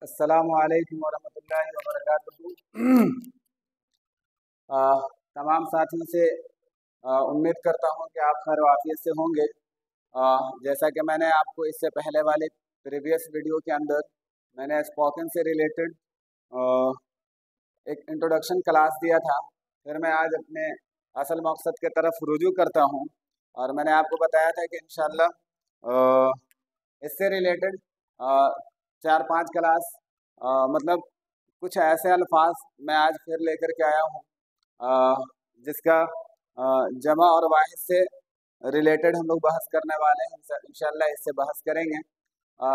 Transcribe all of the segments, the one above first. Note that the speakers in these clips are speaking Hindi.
अस्सलामुअलैकुम वरहमतुल्लाहि वबरकातुहू। तमाम साथियों से उम्मीद करता हूँ कि आप खैर वाफियत से होंगे। जैसा कि मैंने आपको इससे पहले वाले प्रीवियस वीडियो के अंदर मैंने स्पोकन से रिलेटेड एक इंट्रोडक्शन क्लास दिया था। फिर मैं आज अपने असल मकसद के तरफ रुजू करता हूँ और मैंने आपको बताया था कि इंशाल्लाह इससे रिलेटेड 4-5 क्लास मतलब कुछ ऐसे अल्फाज मैं आज फिर लेकर के आया हूँ जिसका जमा और वाहिद से रिलेटेड हम लोग बहस करने वाले हैं। इंशाल्लाह इससे बहस करेंगे।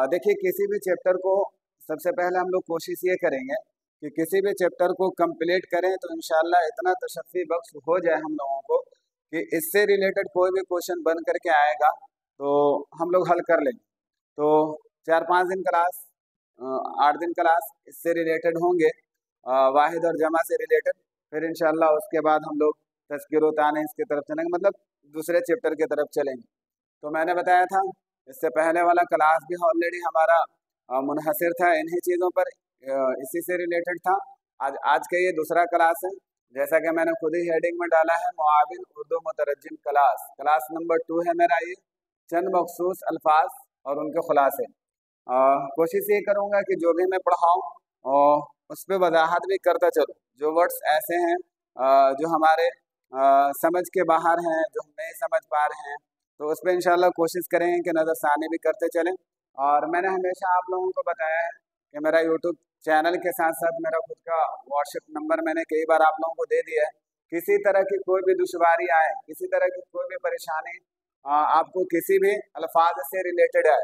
देखिए, किसी भी चैप्टर को सबसे पहले हम लोग कोशिश ये करेंगे कि किसी भी चैप्टर को कंप्लीट करें तो इंशाल्लाह इतना तशफ़ी बख्श हो जाए हम लोगों को कि इससे रिलेटेड कोई भी क्वेश्चन बन करके आएगा तो हम लोग हल कर लेंगे। तो 4-5 दिन क्लास 8 दिन क्लास इससे रिलेटेड होंगे, वाहिद और जमा से रिलेटेड। फिर इंशाल्लाह उसके बाद हम लोग तज़किर व तानीस की तरफ चलेंगे, मतलब दूसरे चैप्टर की तरफ चलेंगे। तो मैंने बताया था इससे पहले वाला क्लास भी ऑलरेडी हमारा मुनहसर था इन्हीं चीज़ों पर, इसी से रिलेटेड था। आज का ये दूसरा क्लास है, जैसा कि मैंने खुद ही हेडिंग में डाला है, मुआविन उर्दू मुतरज्जिम क्लास नंबर 2 है मेरा ये। चंद मखसूस अल्फाज और उनके खुलासे। कोशिश ये करूँगा कि जो भी मैं पढ़ाऊँ और उस पर वजाहत भी करता चलूँ। जो वर्ड्स ऐसे हैं जो हमारे समझ के बाहर हैं, जो हम नहीं समझ पा रहे हैं, तो उस पर इंशाल्लाह कोशिश करेंगे कि नज़रसानी भी करते चलें। और मैंने हमेशा आप लोगों को बताया है कि मेरा यूट्यूब चैनल के साथ साथ मेरा खुद का व्हाट्सएप नंबर मैंने कई बार आप लोगों को दे दिया है। किसी तरह की कोई भी दुश्वारी आए, किसी तरह की कोई भी परेशानी आपको किसी भी अल्फाज से रिलेटेड है,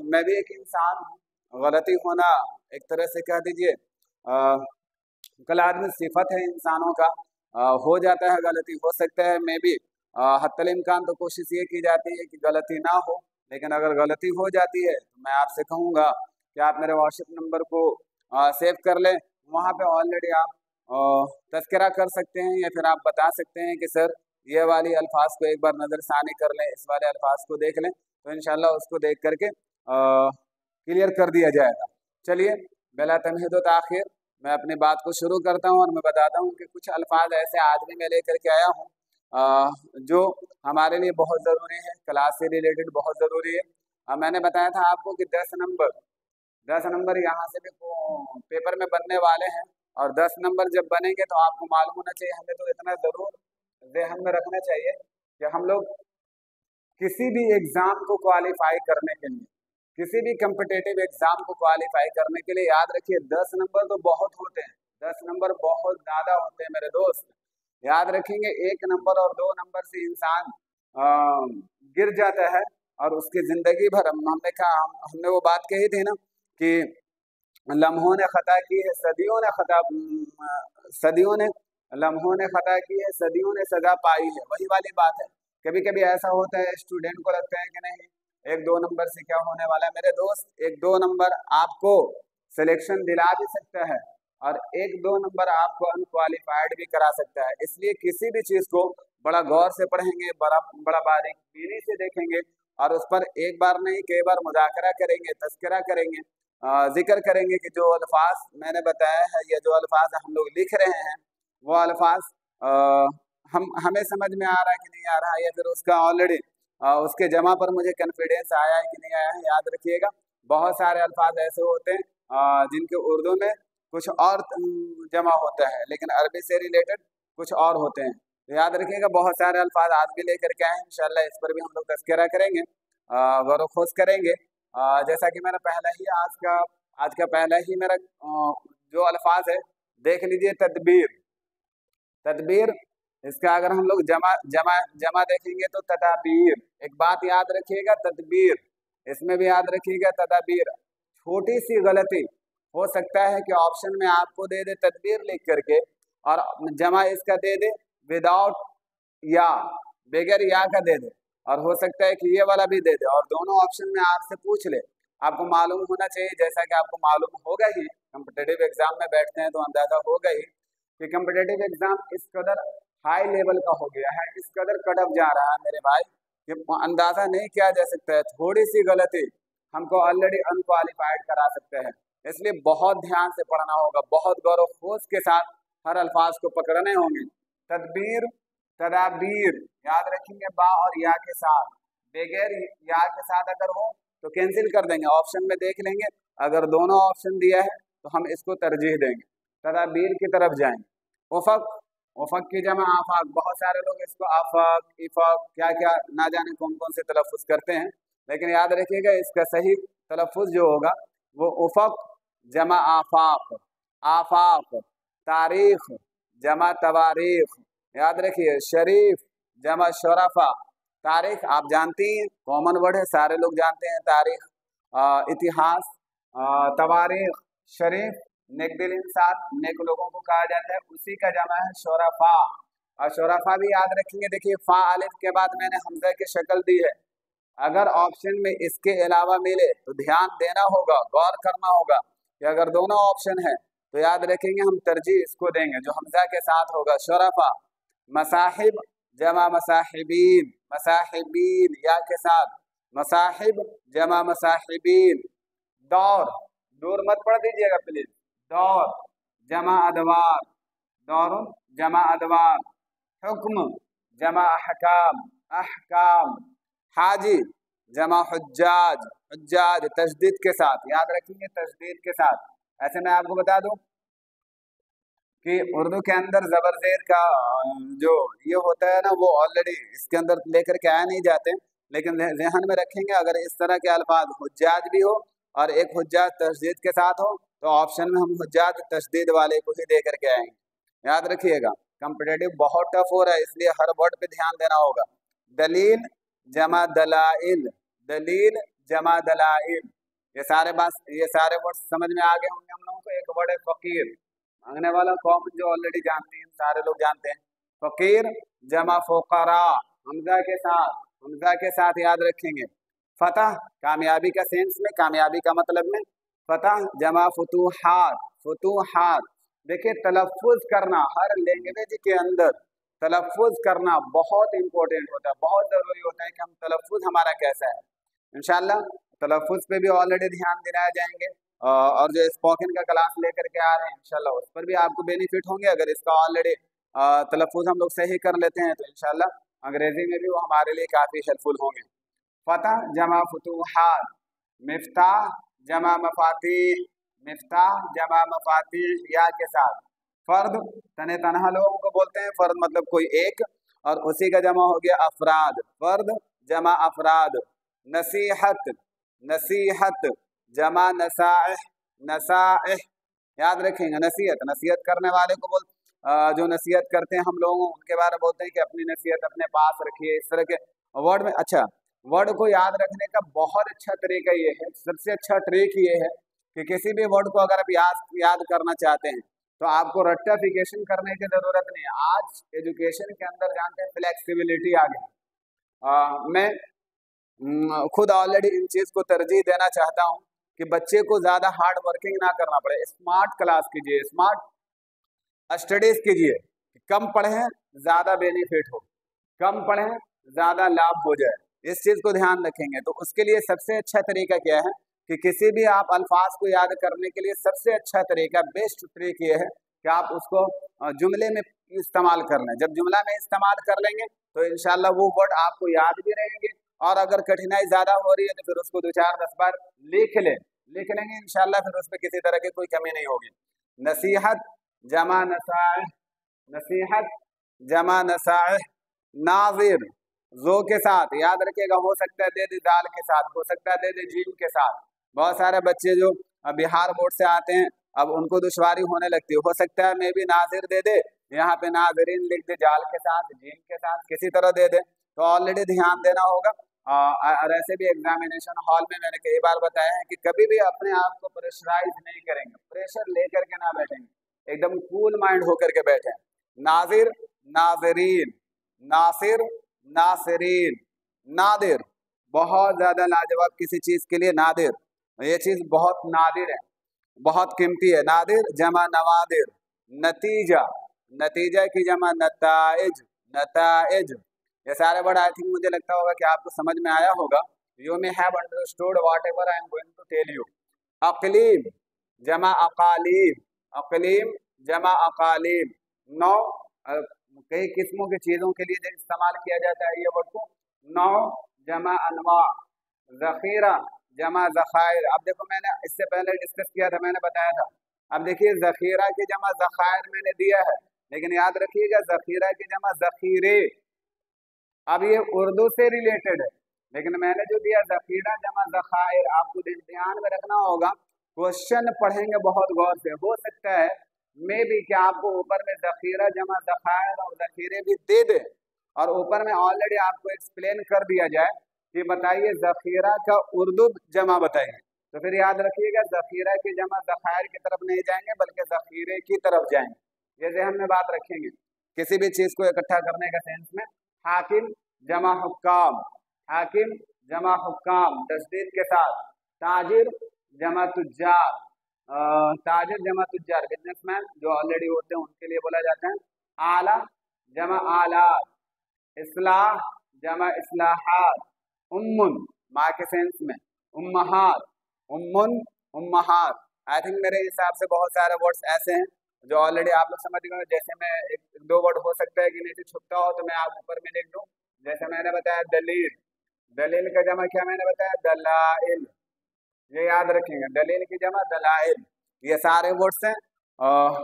मैं भी एक इंसान हूँ, गलती होना एक तरह से कह दीजिए कल आदमी सिफत है इंसानों का, हो जाता है, गलती हो सकता है। मैं भी हत्तल इम्कान तो कोशिश ये की जाती है कि गलती ना हो, लेकिन अगर गलती हो जाती है तो मैं आपसे कहूँगा कि आप मेरे व्हाट्सएप नंबर को सेव कर लें। वहाँ पे ऑलरेडी आप तज़किरा कर सकते हैं या फिर आप बता सकते हैं कि सर ये वाली अल्फाज को एक बार नज़रसानी कर लें, इस वाले अल्फाज को देख लें, तो इंशाल्लाह उसको देख करके क्लियर कर दिया जाएगा। चलिए, बिला तमहीद व ताख़ीर मैं अपनी बात को शुरू करता हूँ और मैं बताता हूँ कि कुछ अल्फाज ऐसे आज भी मैं लेकर के आया हूँ जो हमारे लिए बहुत ज़रूरी है, क्लास से रिलेटेड बहुत ज़रूरी है। मैंने बताया था आपको कि 10 नंबर यहाँ से भी पेपर में बनने वाले हैं, और 10 नंबर जब बनेंगे तो आपको मालूम होना चाहिए, हमें तो इतना ज़रूर ज़हन में रखना चाहिए कि हम लोग किसी भी एग्ज़ाम को क्वालिफाई करने के लिए, किसी भी कम्पिटिटिव एग्ज़ाम को क्वालिफाई करने के लिए, याद रखिए 10 नंबर तो बहुत होते हैं, 10 नंबर बहुत ज़्यादा होते हैं मेरे दोस्त। याद रखेंगे 1 नंबर और 2 नंबर से इंसान गिर जाता है और उसकी ज़िंदगी भर हमने वो बात कही थी ना कि लम्हों ने ख़ता की है, सदियों ने लम्हों ने ख़ता की है, सदियों ने सज़ा पाई है। वही वाली बात है। कभी कभी ऐसा होता है, स्टूडेंट को लगता है कि नहीं 1-2 नंबर से क्या होने वाला है। मेरे दोस्त, 1-2 नंबर आपको सिलेक्शन दिला भी सकता है और 1-2 नंबर आपको अनक्वालिफाइड भी करा सकता है। इसलिए किसी भी चीज़ को बड़ा गौर से पढ़ेंगे, बड़ा बारीक बीनी से देखेंगे और उस पर एक बार नहीं कई बार मुज़ाकरा करेंगे, तज़किरा करेंगे, जिक्र करेंगे कि जो अल्फाज मैंने बताया है या जो अल्फाज हम लोग लिख रहे हैं वो अल्फाज हमें समझ में आ रहा है कि नहीं आ रहा है, या फिर उसका ऑलरेडी उसके जमा पर मुझे कॉन्फिडेंस आया है कि नहीं आया है। याद रखिएगा, बहुत सारे अल्फाज ऐसे होते हैं जिनके उर्दू में कुछ और जमा होता है लेकिन अरबी से रिलेटेड कुछ और होते हैं। तो याद रखिएगा, बहुत सारे अल्फाज आज भी लेकर के आए हैं, इंशाल्लाह इस पर भी हम लोग तज़किरा करेंगे, गौर व खोज करेंगे। जैसा कि मैंने आज का पहला ही मेरा जो अल्फाज है, देख लीजिए, तदबीर। इसका अगर हम लोग जमा देखेंगे तो तदाबीर। एक बात याद रखिएगा, तदबीर, इसमें भी याद रखिएगा तदाबीर। छोटी सी गलती हो सकता है कि ऑप्शन में आपको दे दे तदबीर लिख करके और जमा इसका दे दे विदाउट या, बगैर या का दे दे, और हो सकता है कि ये वाला भी दे दे और दोनों ऑप्शन में आपसे पूछ ले। आपको मालूम होना चाहिए, जैसा कि आपको मालूम होगा ही, कम्पिटिटिव एग्जाम में बैठते हैं तो अंदाजा होगा ही कि कम्पिटिटिव एग्जाम इस कदर हाई लेवल का हो गया है, इस कदर कटअप जा रहा है मेरे भाई कि अंदाजा नहीं किया जा सकता है। थोड़ी सी गलती हमको ऑलरेडी अनक्वालिफाइड करा सकते हैं। इसलिए बहुत ध्यान से पढ़ना होगा, बहुत गौर होश के साथ हर अल्फाज को पकड़ने होंगे। तदबीर, तदाबीर याद रखेंगे बा और या के साथ, बगैर या के साथ अगर हो तो कैंसिल कर देंगे, ऑप्शन में देख लेंगे, अगर दोनों ऑप्शन दिया है तो हम इसको तरजीह देंगे, तदाबीर की तरफ जाएंगे। उफक, उफक की जमा आफाक, बहुत सारे लोग इसको आफाक, इफाक क्या क्या ना जाने कौन कौन से तलफ़ुज़ करते हैं, लेकिन याद रखिएगा इसका सही तलफ़ुज़ जो होगा वो उफक जमा आफाक, आफाक, तारीख जमा तवारीख, याद रखिए शरीफ जमा शरफा। तारीख आप जानती हैं, कॉमन वर्ड है, सारे लोग जानते हैं तारीख। इतिहास, तवारीख, शरीफ नेक दिल इंसान, नेक लोगों को कहा जाता है, उसी का जमा है शोराफा। और शोराफा भी याद रखेंगे, देखिए फा अलिफ के बाद मैंने हमजा की शक्ल दी है, अगर ऑप्शन में इसके अलावा मिले तो ध्यान देना होगा, गौर करना होगा कि अगर दोनों ऑप्शन है तो याद रखेंगे हम तरजीह इसको देंगे जो हमजा के साथ होगा, शोराफा। मसाहिब जमा मसाहिबीन, मसाहिबीन या के साथ, मसाहिब जमा मसाहिबीन। दौर, दूर मत पढ़ दीजिएगा प्लीज, दौर जमा अदवार, दौर जमा अदवार। हुक्म जमा अहकाम, अहकाम। हाजी जमा हुज्जाज, हुज्जाज तशदीद के साथ, याद रखेंगे तशदीद के साथ। ऐसे मैं आपको बता दूं कि उर्दू के अंदर ज़बर ज़ेर का जो ये होता है ना, वो ऑलरेडी इसके अंदर लेकर के आया नहीं जाते, लेकिन ज़हन में रखेंगे अगर इस तरह के अल्फाज हुज्जाज भी हो और एक हुज्जाज तशदीद के साथ हो तो ऑप्शन में हम हुज्जाज तशदीद वाले को ही दे करके आएंगे। याद रखिएगा कॉम्पिटेटिव बहुत टफ हो रहा है, इसलिए हर वर्ड पे ध्यान देना होगा। दलील जमा दलाइल, दलील जमा दलाइल, ये सारे वर्ड समझ में आ गए होंगे हम लोगों को। एक वर्ड है फकीर, मांगने वाला कौम जो ऑलरेडी जानते हैं, सारे लोग जानते हैं। फकीर जमा फुकरा, हमजा के साथ, हमजा के साथ याद रखेंगे। फतह कामयाबी का सेंस में, कामयाबी का मतलब में, फतह जमा फुतूहात, फुतूहात। देखिए तलफ़ुज़ करना हर लैंग्वेज के अंदर तलफ़ुज़ करना बहुत इंपॉर्टेंट होता है, बहुत ज़रूरी होता है कि हम तलफ़ुज़ हमारा कैसा है। इंशाल्लाह तलफ़ुज़ पे भी ऑलरेडी ध्यान दिलाए जाएंगे और जो स्पोकन का क्लास लेकर के आ रहे हैं इंशाल्लाह उस पर भी आपको बेनिफिट होंगे। अगर इसका ऑलरेडी तलफ़ुज़ हम लोग सही कर लेते हैं तो इंशाल्लाह अंग्रेज़ी में भी वो हमारे लिए काफ़ी हेल्पफुल होंगे। फतह जमा फुतूहात, मिफ्ताह जमा मफातीह, मिफ्ताह जमा मफातीह या के साथ। फर्द तने तनहा लोगों को बोलते हैं, फर्द मतलब कोई एक, और उसी का जमा हो गया अफराद, फर्द जमा अफराद। नसीहत, नसीहत जमा नसाइह, नसाइह। याद रखेंगे नसीहत, नसीहत करने वाले को जो नसीहत करते हैं हम लोग उनके बारे में बोलते हैं कि अपनी नसीहत अपने पास रखिए, इस तरह के वर्ड में। अच्छा, वर्ड को याद रखने का बहुत अच्छा तरीका ये है, सबसे अच्छा ट्रिक ये है कि किसी भी वर्ड को अगर आप याद करना चाहते हैं तो आपको रट्टाफिकेशन करने की ज़रूरत नहीं है। आज एजुकेशन के अंदर जानते हैं फ्लेक्सिबिलिटी आ गई। मैं खुद ऑलरेडी इन चीज़ को तरजीह देना चाहता हूँ कि बच्चे को ज़्यादा हार्ड वर्किंग ना करना पड़े, स्मार्ट क्लास कीजिए, स्मार्ट स्टडीज़ कीजिए, कम पढ़ें ज़्यादा बेनिफिट हो, कम पढ़ें ज़्यादा लाभ हो जाए, इस चीज़ को ध्यान रखेंगे। तो उसके लिए सबसे अच्छा तरीका क्या है कि किसी भी आप अल्फाज को याद करने के लिए सबसे अच्छा तरीका, बेस्ट ट्रिक ये है कि आप उसको जुमले में इस्तेमाल कर लें। जब जुमला में इस्तेमाल कर लेंगे तो इंशाल्लाह वो वर्ड आपको याद भी रहेंगे, और अगर कठिनाई ज़्यादा हो रही है तो फिर उसको 2-4-10 बार लिख लेंगे इंशाल्लाह, फिर उसमें किसी तरह की कोई कमी नहीं होगी। नसीहत जमा नसाइह, नसीहत जमा नसाइह। नाज़िर जो के साथ, याद रखिएगा, हो सकता है दे दे दाल के साथ, हो सकता है दे दे जीम के साथ। बहुत सारे बच्चे जो बिहार बोर्ड से आते हैं अब उनको दुश्वारी होने लगती है, हो सकता है मैं भी नाजिर दे दे, यहाँ पे नाजरीन लिख दे जाल के साथ, जीम के साथ, किसी तरह दे दे, तो ऑलरेडी ध्यान देना होगा। और ऐसे भी एग्जामिनेशन हॉल में मैंने कई बार बताया है कि कभी भी अपने आप को प्रेशराइज नहीं करेंगे, प्रेशर लेकर के ना बैठेंगे, एकदम कूल माइंड होकर के बैठे। नाजिर नाजरीन, नासिर नासिरीन। नादिर बहुत ज़्यादा लाजवाब किसी चीज़ के लिए नादिर, ये चीज़ बहुत नादिर है, बहुत कीमती है। नादिर जमा नवादिर। नतीजा, नतीजा की जमा नताइज, नताइज। ये सारे वर्ड आई थिंक मुझे लगता होगा कि आपको समझ में आया होगा। You may have understood whatever I am going to tell you. अक़लीम जमा अकालीम, अकलीम जमा अकालीम। 9 कई किस्मों की चीज़ों के लिए इस्तेमाल किया जाता है ये वर्ड को। 9 जमा अनवा, ज़ख़ीरा जमा ज़ख़ायर। अब देखो मैंने इससे पहले डिस्कस किया था, मैंने बताया था। अब देखिए ज़ख़ीरा की जमा ज़ख़ायर मैंने दिया है, लेकिन याद रखिएगा ज़ख़ीरा की जमा ज़ख़ीरे। अब ये उर्दू से रिलेटेड है, लेकिन मैंने जो दिया ज़ख़ीरा जमा ज़ख़ायर, आपको ध्यान में रखना होगा। क्वेश्चन पढ़ेंगे बहुत गौर से, हो सकता है मे भी क्या आपको ऊपर में ज़ख़ीरा जमा ज़ख़ायर और ज़ख़ीरे भी दे दे, और ऊपर में ऑलरेडी आपको एक्सप्लेन कर दिया जाए कि बताइए ज़ख़ीरा का उर्दू जमा बताइए। तो फिर याद रखिएगा ज़ख़ीरा की जमा ज़ख़ायर की तरफ नहीं जाएंगे, बल्कि ज़ख़ीरे की तरफ जाएंगे। ये ज़हन में बात रखेंगे किसी भी चीज़ को इकट्ठा करने का सेंस में। हाकिम जमा हुक्काम, हाकिम जमा हुक्काम तस्दीद के साथ। ताजिर जमा तुज्जार, ताजिर जमा तुज्जार बिजनेसमैन जो ऑलरेडी होते हैं उनके लिए बोला जाता है। आला जमा आलात, इस्लाह जमा इस्लाहात। उम्मुन माँ के सेंस में, उम्महात, उम्मुन उम्महात। आई थिंक मेरे हिसाब से बहुत सारे वर्ड्स ऐसे हैं जो ऑलरेडी आप लोग समझ गए। जैसे मैं एक दो वर्ड हो सकता है कि नीचे छुपता हो, तो मैं आप ऊपर में लिख दूं। जैसे मैंने बताया दलील, दलील का जमा क्या मैंने बताया, दलाइल। ये याद रखेंगे, दलील की जमा दलाइल। ये सारे वर्ड्स हैं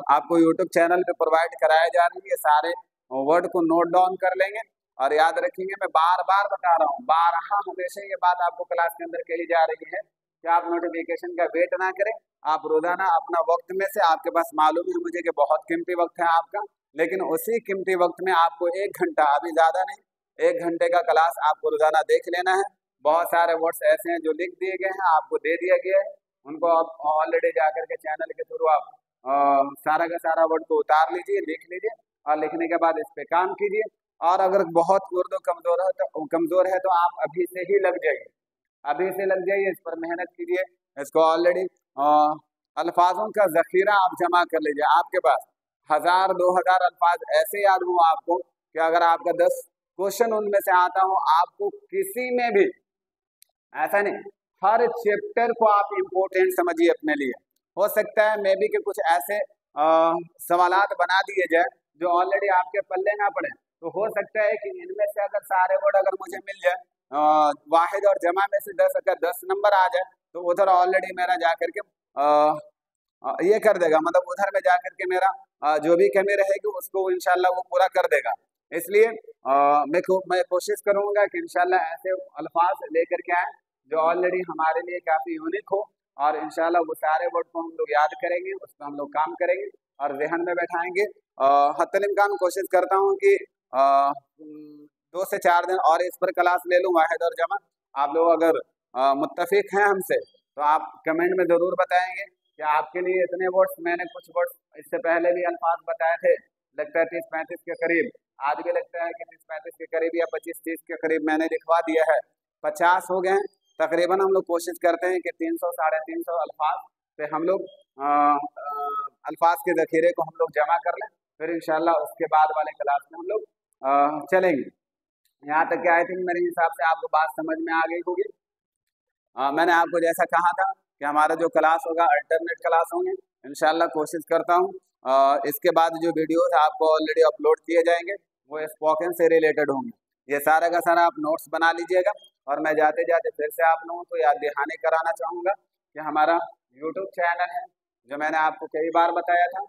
आपको यूट्यूब चैनल पे प्रोवाइड कराए जा रही है। ये सारे वर्ड को नोट डाउन कर लेंगे और याद रखेंगे। मैं बार बार बता रहा हूँ, बारहा हमेशा ये बात आपको क्लास के अंदर कही जा रही है कि आप नोटिफिकेशन का वेट ना करें। आप रोजाना अपना वक्त में से, आपके पास मालूम है मुझे कि बहुत कीमती वक्त है आपका, लेकिन उसी कीमती वक्त में आपको 1 घंटा, अभी ज़्यादा नहीं, 1 घंटे का क्लास आपको रोजाना देख लेना है। बहुत सारे वर्ड्स ऐसे हैं जो लिख दिए गए हैं, आपको दे दिया गया है, उनको आप ऑलरेडी जाकर के चैनल के थ्रू आप सारा का सारा वर्ड को उतार लीजिए, लिख लीजिए, और लिखने के बाद इस पे काम कीजिए। और अगर बहुत उर्दू कमज़ोर है तो आप अभी से ही लग जाइए, अभी से लग जाइए, इस पर मेहनत कीजिए। इसको ऑलरेडी अल्फाजों का ज़ख़ीरा आप जमा कर लीजिए। आपके पास 1000-2000 अल्फाज ऐसे याद हो आपको कि अगर आपका 10 क्वेश्चन उनमें से आता हो, आपको किसी में भी, ऐसा नहीं, हर चैप्टर को आप इम्पोर्टेंट समझिए अपने लिए। हो सकता है मे बी के कुछ ऐसे सवालात बना दिए जाए जो ऑलरेडी आपके पल्ले ना पड़े, तो हो सकता है कि इनमें से अगर सारे वर्ड अगर मुझे मिल जाए, वाहिद और जमा में से 10 अगर 10 नंबर आ जाए, तो उधर ऑलरेडी मेरा जाकर के ये कर देगा, मतलब उधर में जाकर के मेरा जो भी कमी रहेगी उसको इंशाल्लाह वो पूरा कर देगा। इसलिए मैं कोशिश करूंगा कि इंशाल्लाह ऐसे अल्फाज लेकर के आए जो ऑलरेडी हमारे लिए काफ़ी यूनिक हो, और इंशाल्लाह वो सारे वर्ड को हम लोग याद करेंगे, उस पर हम लोग काम करेंगे और जहन में बैठाएंगे। हत्तल इम्कान कोशिश करता हूँ कि 2 से 4 दिन और इस पर क्लास ले लूँ, वाहिद और जमा। आप लोग अगर मुत्तफिक हैं हमसे तो आप कमेंट में ज़रूर बताएंगे कि आपके लिए इतने वर्ड्स, मैंने कुछ वर्ड्स इससे पहले भी अल्फाज बताए थे, लगता है 30-35 के करीब, आज भी लगता है कि 30-35 के करीब या 25-30 के करीब मैंने लिखवा दिया है। 50 हो गए तकरीबन। हम लोग कोशिश करते हैं कि 300-350 अल्फाज पे हम लोग अल्फाज के ज़ख़ीरे को हम लोग जमा कर लें, फिर इंशाल्लाह उसके बाद वाले क्लास में हम लोग चलेंगे। यहाँ तक कि आई थिंक मेरे हिसाब से आपको बात समझ में आ गई होगी। मैंने आपको जैसा कहा था कि हमारा जो क्लास होगा अल्टरनेट क्लास होंगे इंशाल्लाह। कोशिश करता हूँ इसके बाद जो वीडियोस आपको ऑलरेडी अपलोड किए जाएंगे वो स्पोकन से रिलेटेड होंगे। ये सारा का सारा आप नोट्स बना लीजिएगा। और मैं जाते जाते फिर से आप लोगों को याद दहानी कराना चाहूँगा कि हमारा यूट्यूब चैनल है, जो मैंने आपको कई बार बताया था,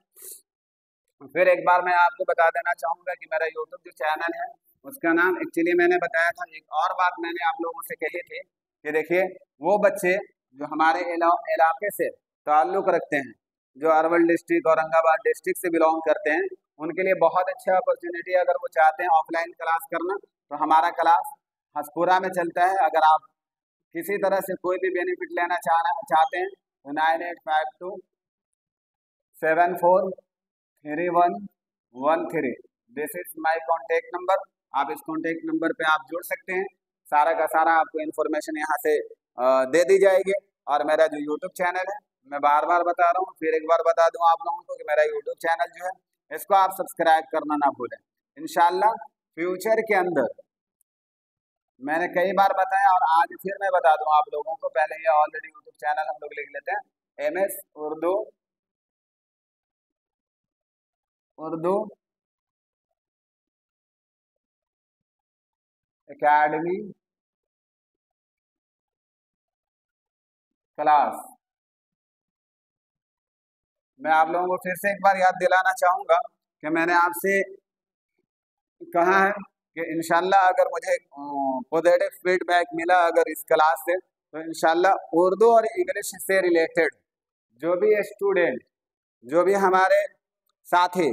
फिर एक बार मैं आपको बता देना चाहूँगा कि मेरा यूट्यूब जो चैनल है उसका नाम, एक्चुअली मैंने बताया था, एक और बात मैंने आप लोगों से कही थी कि देखिए वो बच्चे जो हमारे इलाके से ताल्लुक़ रखते हैं, जो अरवल डिस्ट्रिक्ट औरंगाबाद डिस्ट्रिक्ट से बिलोंग करते हैं, उनके लिए बहुत अच्छा अपॉर्चुनिटी, अगर वो चाहते हैं ऑफलाइन क्लास करना तो हमारा क्लास हसपुरा में चलता है। अगर आप किसी तरह से कोई भी बेनिफिट लेना चाहते हैं तो 9852743113, this is my contact number. आप इस कॉन्टेक्ट नंबर पे आप जुड़ सकते हैं। सारा का सारा आपको इन्फॉर्मेशन यहाँ से दे दी जाएगी। और मेरा जो यूट्यूब चैनल है, मैं बार बार बता रहा हूँ, फिर एक बार बता दूँ आप लोगों को कि मेरा यूट्यूब चैनल जो है इसको आप सब्सक्राइब करना ना भूलें। इंशाल्लाह फ्यूचर के अंदर, मैंने कई बार बताया और आज फिर मैं बता दूं आप लोगों को, पहले ये ऑलरेडी यूट्यूब चैनल हम लोग लिख लेते हैं, MS Urdu, Urdu academy class. मैं आप लोगों को फिर से एक बार याद दिलाना चाहूंगा कि मैंने आपसे कहा है कि इंशाल्लाह अगर मुझे पॉजिटिव फीडबैक मिला अगर इस क्लास से, तो इंशाल्लाह उर्दू और इंग्लिश से रिलेटेड जो भी स्टूडेंट, जो भी हमारे साथी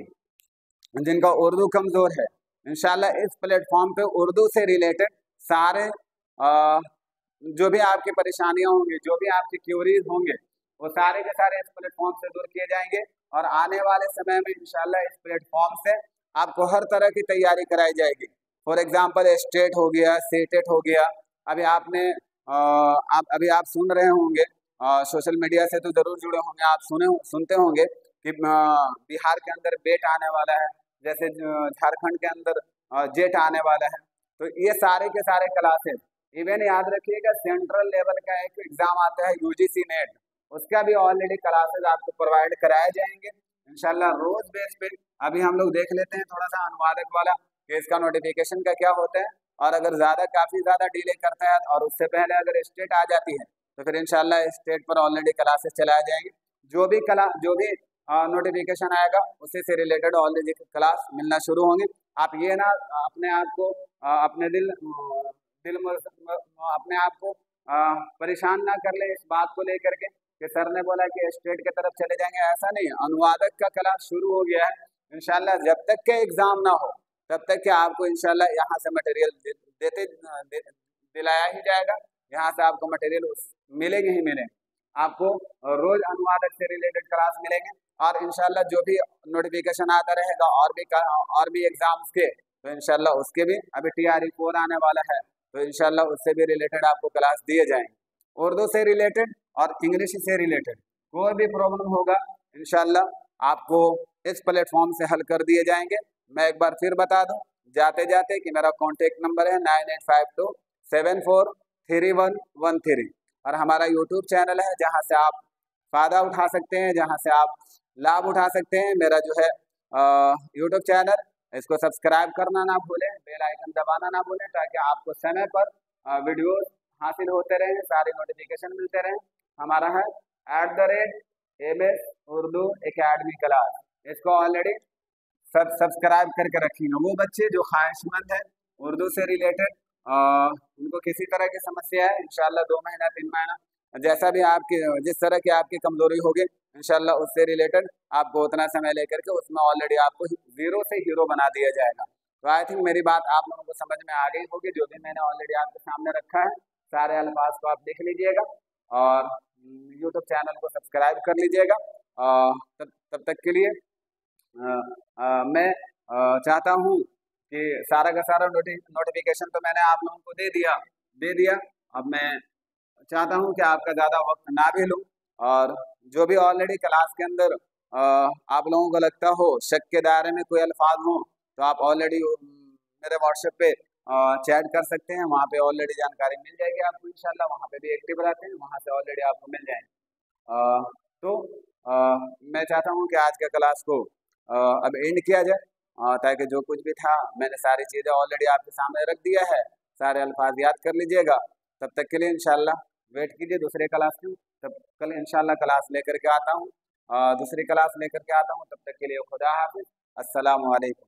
जिनका उर्दू कमज़ोर है, इंशाल्लाह इस प्लेटफॉर्म पे उर्दू से रिलेटेड सारे जो भी आपकी परेशानियां होंगी, जो भी आपकी क्यूरीज होंगे, वो सारे के सारे इस प्लेटफॉर्म से दूर किए जाएंगे। और आने वाले समय में इंशाल्लाह इस प्लेटफॉर्म से आपको हर तरह की तैयारी कराई जाएगी। फॉर एग्जांपल स्टेट हो गया, सीटेट हो गया। अभी आपने अभी आप सुन रहे होंगे, सोशल मीडिया से तो ज़रूर जुड़े होंगे, आप सुनते होंगे कि बिहार के अंदर बेट आने वाला है, जैसे झारखंड के अंदर जेट आने वाला है। तो ये सारे के सारे क्लासेस, इवन याद रखिएगा सेंट्रल लेवल का एक एग्जाम आता है UGC नेट, उसका भी ऑलरेडी क्लासेस आपको प्रोवाइड कराए जाएंगे इंशाल्लाह रोज बेस पे। अभी हम लोग देख लेते हैं थोड़ा सा अनुवादक वाला कि इसका नोटिफिकेशन का क्या होता है, और अगर काफ़ी ज़्यादा डिले करता है और उससे पहले अगर स्टेट आ जाती है तो फिर इंशाल्लाह स्टेट पर ऑलरेडी क्लासेस चलाए जाएंगे। जो भी नोटिफिकेशन आएगा उसी से रिलेटेड ऑलरेडी क्लास मिलना शुरू होंगे। आप ये ना अपने आप को अपने अपने आप को परेशान ना कर ले इस बात को लेकर के कि सर ने बोला कि स्टेट की तरफ चले जाएंगे, ऐसा नहीं। अनुवादक का क्लास शुरू हो गया है इंशाल्लाह, जब तक के एग्जाम ना हो तब तक के आपको इंशाल्लाह यहाँ से मटेरियल दिलाया ही जाएगा, यहाँ से आपको मटेरियल मिलेंगे ही मिलेंगे। आपको रोज अनुवादक से रिलेटेड क्लास मिलेंगे, और इंशाल्लाह जो भी नोटिफिकेशन आता रहेगा और भी एग्जाम्स के, तो इंशाल्लाह उसके भी अभी TRE 4 आने वाला है, तो इंशाल्लाह उससे भी रिलेटेड आपको क्लास दिए जाएंगे। उर्दू से रिलेटेड और इंग्लिश से रिलेटेड कोई भी प्रॉब्लम होगा इंशाल्लाह आपको इस प्लेटफॉर्म से हल कर दिए जाएंगे। मैं एक बार फिर बता दूं जाते जाते कि मेरा कॉन्टेक्ट नंबर है 9852743113, और हमारा यूट्यूब चैनल है जहां से आप फ़ायदा उठा सकते हैं, जहां से आप लाभ उठा सकते हैं। मेरा जो है यूट्यूब चैनल, इसको सब्सक्राइब करना ना भूलें, बेल आइकन दबाना ना भूलें, ताकि आपको समय पर वीडियोस हासिल होते रहें, सारे नोटिफिकेशन मिलते रहें। हमारा है @MS उर्दू एकेडमी क्लास, इसको ऑलरेडी सब्सक्राइब करके रखिएगा। वो बच्चे जो ख्वाहिशमंद है उर्दू से रिलेटेड, उनको किसी तरह की समस्या है, इंशाल्लाह 2 महीना 3 महीना जैसा भी आपकी जिस तरह की आपकी कमजोरी होगी इंशाल्लाह उससे रिलेटेड आपको उतना समय लेकर के उसमें ऑलरेडी आपको ज़ीरो से हीरो बना दिया जाएगा। तो आई थिंक मेरी बात आप लोगों को समझ में आ गई होगी। जो भी मैंने ऑलरेडी आपके सामने रखा है सारे अल्फाज को आप देख लीजिएगा, और यूट्यूब चैनल को सब्सक्राइब कर लीजिएगा। तब तक के लिए मैं चाहता हूँ कि सारा का सारा नोटिफिकेशन तो मैंने आप लोगों को दे दिया। अब मैं चाहता हूँ कि आपका ज़्यादा वक्त ना भी लूँ, और जो भी ऑलरेडी क्लास के अंदर आप लोगों को लगता हो शक के दायरे में कोई अल्फाज हो, तो आप ऑलरेडी मेरे व्हाट्सएप पे चैट कर सकते हैं, वहाँ पे ऑलरेडी जानकारी मिल जाएगी आपको इंशाल्लाह। वहाँ पे भी एक्टिव रहते हैं, वहाँ से ऑलरेडी आपको मिल जाएंगे। तो मैं चाहता हूँ कि आज के क्लास को अब एंड किया जाए, ताकि जो कुछ भी था मैंने सारी चीज़ें ऑलरेडी आपके सामने रख दिया है, सारे अल्फाज याद कर लीजिएगा। तब तक के लिए इंशाल्लाह वेट कीजिए दूसरे क्लास की। तब कल इंशाल्लाह क्लास लेकर के आता हूँ, दूसरी क्लास लेकर के आता हूँ। तब तक के लिए खुदा हाफिज़, अस्सलामु अलैकुम।